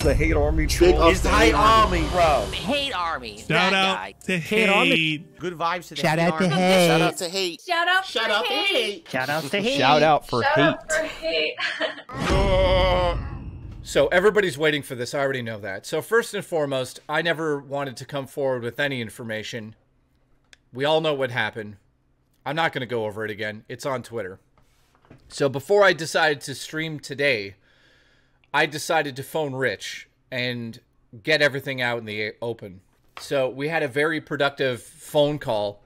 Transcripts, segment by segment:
the hate army troll. It's the hate army, bro. Hate army. Shout out to hate. Good vibes to the Shout hate out to army. hate. Shout out to hate. Shout out Shout for out to hate. hate. Shout out to hate. Shout out for Shout hate. out for hate. So everybody's waiting for this. I already know that. So first and foremost, I never wanted to come forward with any information. We all know what happened. I'm not going to go over it again. It's on Twitter. So before I decided to stream today, I decided to phone Rich and get everything out in the open. So we had a very productive phone call.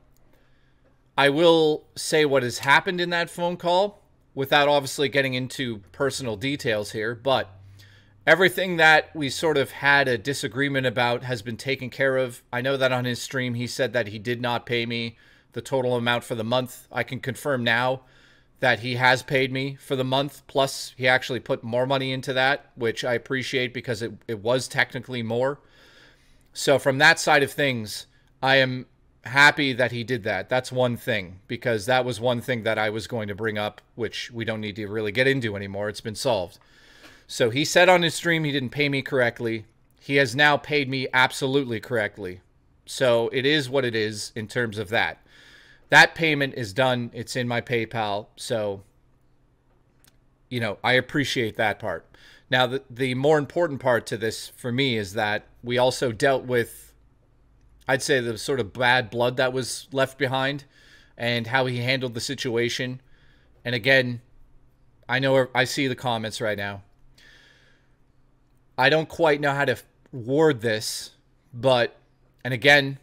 I will say what has happened in that phone call without obviously getting into personal details here, but everything that we sort of had a disagreement about has been taken care of. I know that on his stream he said that he did not pay me the total amount for the month. I can confirm now that he has paid me for the month, plus he actually put more money into that, which I appreciate because it was technically more. So from that side of things, I am happy that he did that. That's one thing, because that was one thing that I was going to bring up, which we don't need to really get into anymore. It's been solved. So he said on his stream he didn't pay me correctly. He has now paid me absolutely correctly. So it is what it is in terms of that. That payment is done. It's in my PayPal. So, you know, I appreciate that part. Now, the more important part to this for me is that we also dealt with, I'd say, the sort of bad blood that was left behind and how he handled the situation. And again, I know I see the comments right now. I don't quite know how to word this, but, and again,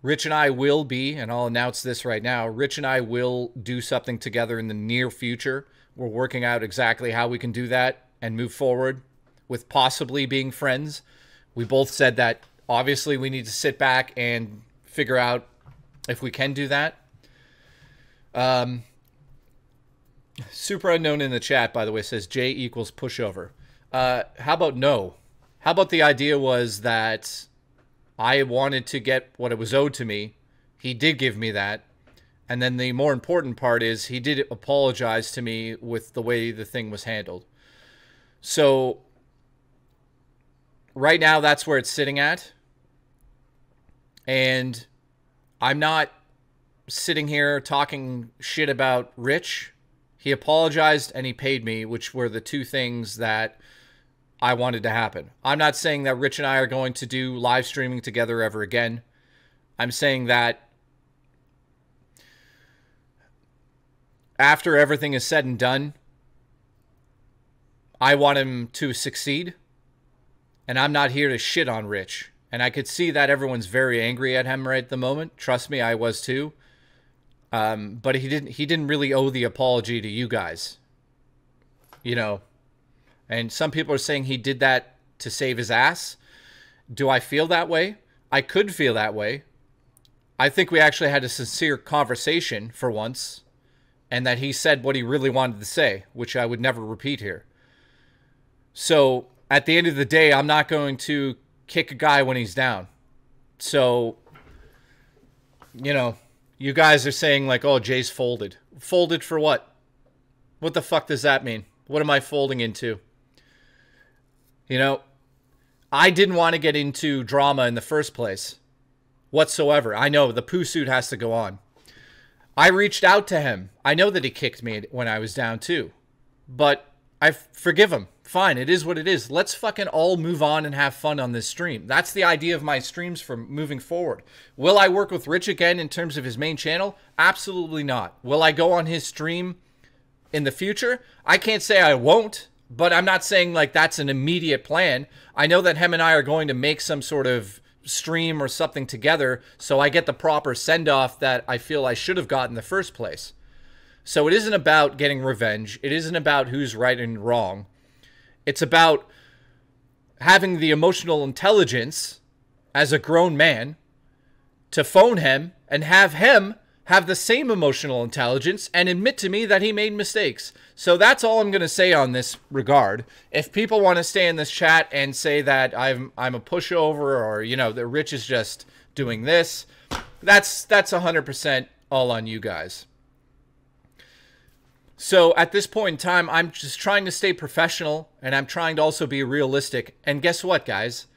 Rich and I will be, and I'll announce this right now, Rich and I will do something together in the near future. We're working out exactly how we can do that and move forward with possibly being friends. We both said that obviously we need to sit back and figure out if we can do that. Super Unknown in the chat, by the way, says J equals pushover. How about no? How about the idea was that I wanted to get what it was owed to me. He did give me that. And then the more important part is he did apologize to me with the way the thing was handled. So right now that's where it's sitting at. And I'm not sitting here talking shit about Rich. He apologized and he paid me, which were the two things that I wanted to happen. I'm not saying that Rich and I are going to do live streaming together ever again. I'm saying that after everything is said and done, I want him to succeed. And I'm not here to shit on Rich. And I could see that everyone's very angry at him right at the moment. Trust me, I was too. But he didn't really owe the apology to you guys. You know. And some people are saying he did that to save his ass. Do I feel that way? I could feel that way. I think we actually had a sincere conversation for once, and that he said what he really wanted to say, which I would never repeat here. So at the end of the day, I'm not going to kick a guy when he's down. So, you know, you guys are saying like, oh, Jay's folded. Folded for what? What the fuck does that mean? What am I folding into? You know, I didn't want to get into drama in the first place whatsoever. I know the poo suit has to go on. I reached out to him. I know that he kicked me when I was down too, but I forgive him. Fine, it is what it is. Let's fucking all move on and have fun on this stream. That's the idea of my streams from moving forward. Will I work with Rich again in terms of his main channel? Absolutely not. Will I go on his stream in the future? I can't say I won't. But I'm not saying like that's an immediate plan. I know that him and I are going to make some sort of stream or something together so I get the proper send-off that I feel I should have gotten in the first place. So it isn't about getting revenge. It isn't about who's right and wrong. It's about having the emotional intelligence as a grown man to phone him and have him have the same emotional intelligence and admit to me that he made mistakes. So that's all I'm going to say on this regard. If people want to stay in this chat and say that I'm a pushover or, you know, that Rich is just doing this, that's 100% all on you guys. So at this point in time, I'm just trying to stay professional, and I'm trying to also be realistic. And guess what, guys?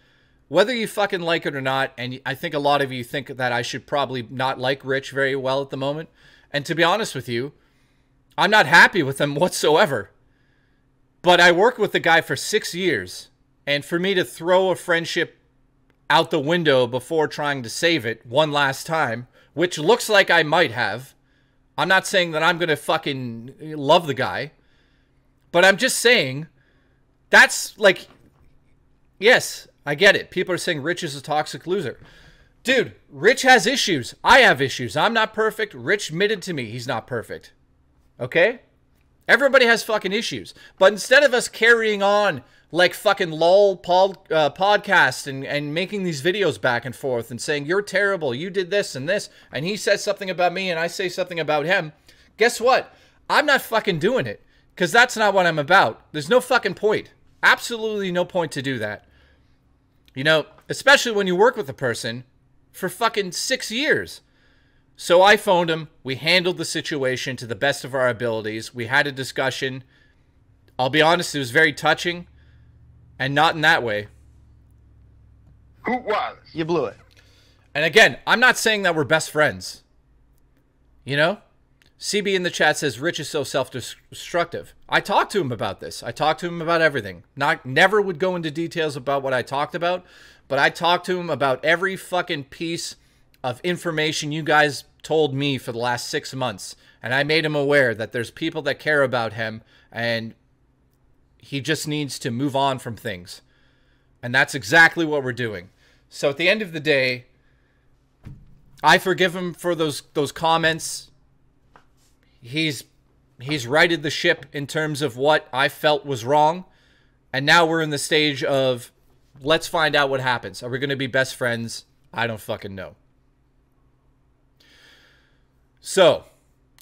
Whether you fucking like it or not, and I think a lot of you think that I should probably not like Rich very well at the moment. And to be honest with you, I'm not happy with him whatsoever. But I worked with the guy for 6 years. And for me to throw a friendship out the window before trying to save it one last time, which looks like I might have. I'm not saying that I'm going to fucking love the guy. But I'm just saying, that's like, yes, I get it. People are saying Rich is a toxic loser. Dude, Rich has issues. I have issues. I'm not perfect. Rich admitted to me he's not perfect. Okay? Everybody has fucking issues. But instead of us carrying on like fucking lol podcast and making these videos back and forth and saying, you're terrible, you did this and this, and he says something about me and I say something about him, guess what? I'm not fucking doing it. Because that's not what I'm about. There's no fucking point. Absolutely no point to do that. You know, especially when you work with a person for fucking 6 years. So I phoned him. We handled the situation to the best of our abilities. We had a discussion. I'll be honest, it was very touching. And not in that way. Who was? You blew it. And again, I'm not saying that we're best friends. You know? CB in the chat says, Rich is so self-destructive. I talked to him about this. I talked to him about everything. Never would go into details about what I talked about, but I talked to him about every fucking piece of information you guys told me for the last 6 months. And I made him aware that there's people that care about him, and he just needs to move on from things. And that's exactly what we're doing. So at the end of the day, I forgive him for those comments. He's righted the ship in terms of what I felt was wrong. And now we're in the stage of, let's find out what happens. Are we going to be best friends? I don't fucking know. So,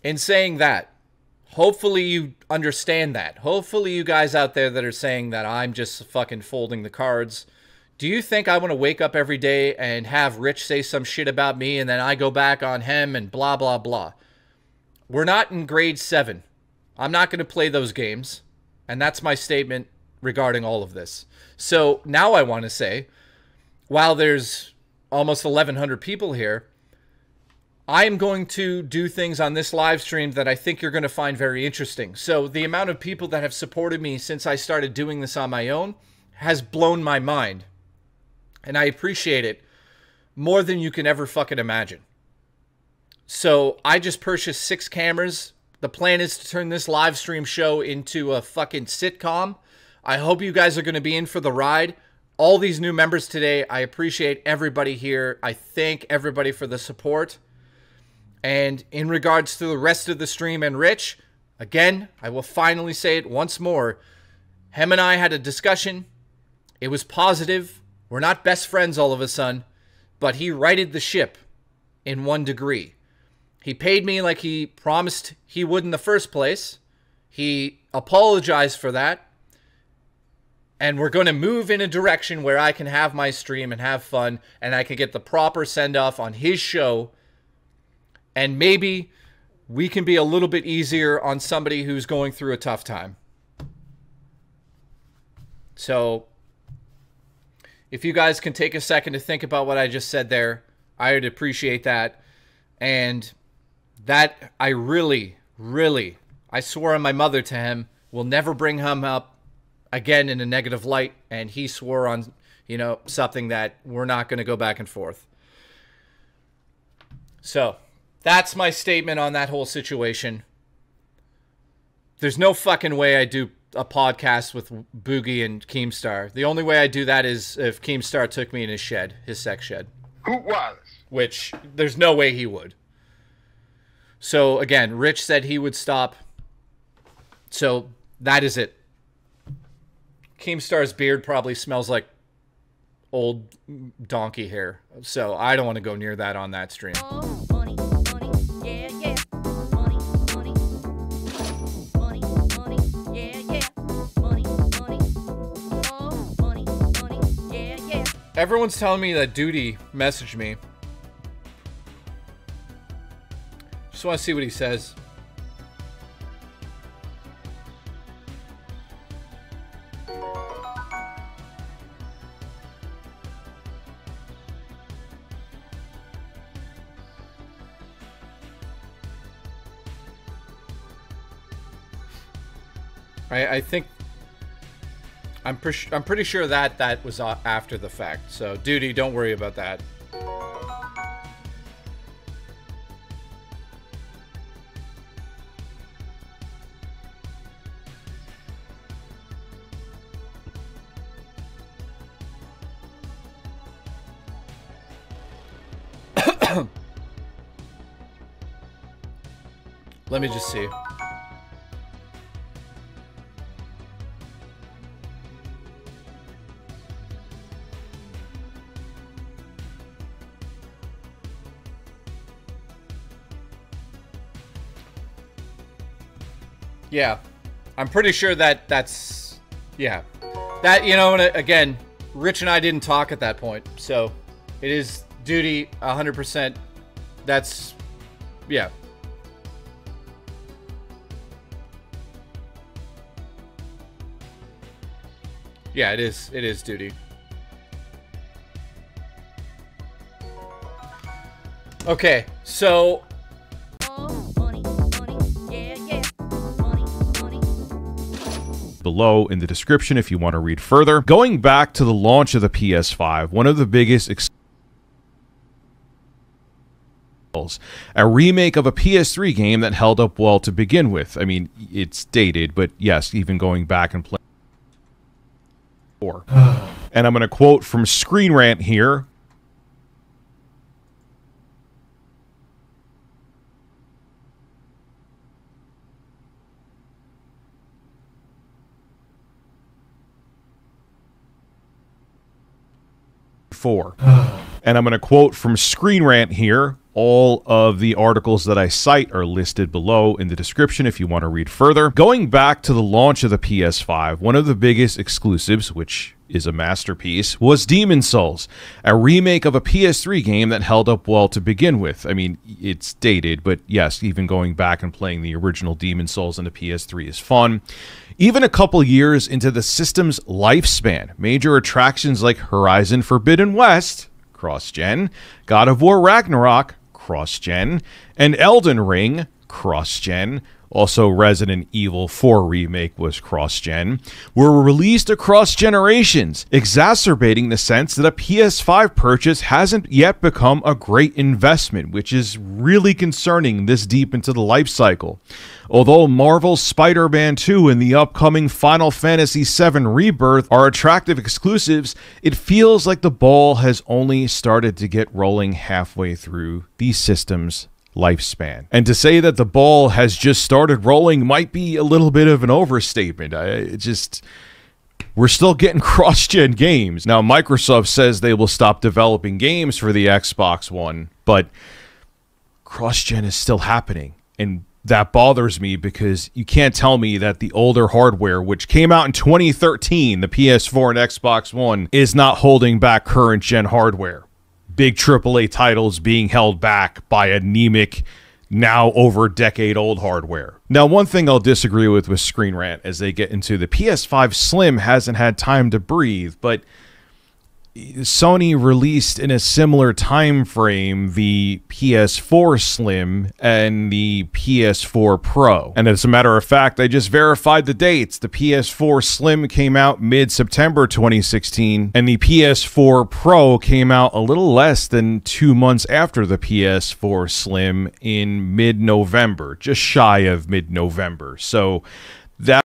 in saying that, hopefully you understand that. Hopefully you guys out there that are saying that I'm just fucking folding the cards. Do you think I want to wake up every day and have Rich say some shit about me and then I go back on him and blah, blah, blah? We're not in grade 7. I'm not going to play those games. And that's my statement regarding all of this. So now I want to say, while there's almost 1,100 people here, I am going to do things on this live stream that I think you're going to find very interesting. So the amount of people that have supported me since I started doing this on my own has blown my mind. And I appreciate it more than you can ever fucking imagine. So I just purchased 6 cameras. The plan is to turn this live stream show into a fucking sitcom. I hope you guys are going to be in for the ride. All these new members today, I appreciate everybody here. I thank everybody for the support. And in regards to the rest of the stream and Rich, again, I will finally say it once more. Him and I had a discussion. It was positive. We're not best friends all of a sudden, but he righted the ship in 1 degree. He paid me like he promised he would in the first place. He apologized for that. And we're going to move in a direction where I can have my stream and have fun, and I can get the proper send-off on his show. And maybe we can be a little bit easier on somebody who's going through a tough time. So, if you guys can take a second to think about what I just said there, I would appreciate that. And that I really, I swore on my mother to him, will never bring him up again in a negative light. And he swore on, you know, something that we're not going to go back and forth. So, that's my statement on that whole situation. There's no fucking way I do a podcast with Boogie and Keemstar. The only way I do that is if Keemstar took me in his shed, his sex shed. Who was? Which, there's no way he would. So, again, Rich said he would stop. So, that is it. Keemstar's beard probably smells like old donkey hair. So, I don't want to go near that on that stream. Everyone's telling me that Duty messaged me. Just want to see what he says. I think I'm pretty sure that was after the fact. So, Duty, don't worry about that. Let me just see. Yeah, I'm pretty sure that's, yeah. That, you know, again, Rich and I didn't talk at that point, so it is Duty 100%. That's, yeah. Yeah, it is Duty. Okay, so below in the description if you want to read further. Going back to the launch of the PS5, one of the biggest a remake of a PS3 game that held up well to begin with. I mean, it's dated, but yes, even going back and playing. And I'm going to quote from Screen Rant here. And I'm going to quote from Screen Rant here. All of the articles that I cite are listed below in the description if you want to read further. Going back to the launch of the PS5, one of the biggest exclusives, which is a masterpiece, was Demon's Souls, a remake of a PS3 game that held up well to begin with. I mean, it's dated, but yes, even going back and playing the original Demon's Souls on the PS3 is fun. Even a couple years into the system's lifespan, major attractions like Horizon Forbidden West, cross-gen, God of War Ragnarok, cross-gen, and Elden Ring, cross-gen, also Resident Evil 4 Remake was cross-gen, were released across generations, exacerbating the sense that a PS5 purchase hasn't yet become a great investment, which is really concerning this deep into the life cycle. Although Marvel's Spider-Man 2 and the upcoming Final Fantasy VII Rebirth are attractive exclusives, it feels like the ball has only started to get rolling halfway through these systems' lifespan. And to say that the ball has just started rolling might be a little bit of an overstatement. We're still getting cross-gen games. Now, Microsoft says they will stop developing games for the Xbox One, but cross-gen is still happening. And that bothers me because you can't tell me that the older hardware, which came out in 2013, the PS4 and Xbox One, is not holding back current-gen hardware. Big AAA titles being held back by anemic, now over decade-old hardware. Now, one thing I'll disagree with Screen Rant as they get into the PS5 Slim hasn't had time to breathe, but Sony released in a similar time frame the PS4 Slim and the PS4 Pro. And as a matter of fact, I just verified the dates. The PS4 Slim came out mid-September 2016, and the PS4 Pro came out a little less than 2 months after the PS4 Slim in mid-November, just shy of mid-November. So that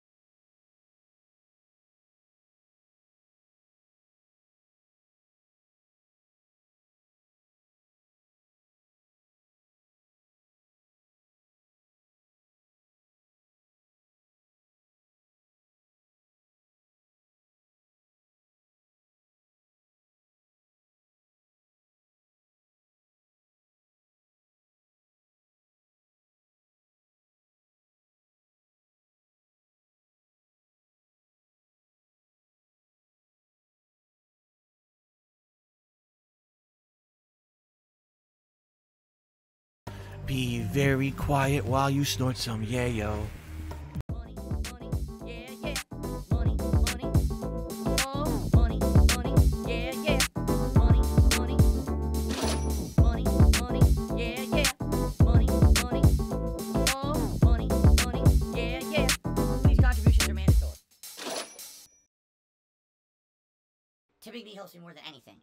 Be very quiet while you snort some yayo. These contributions are mandatory. typically helps me more than anything.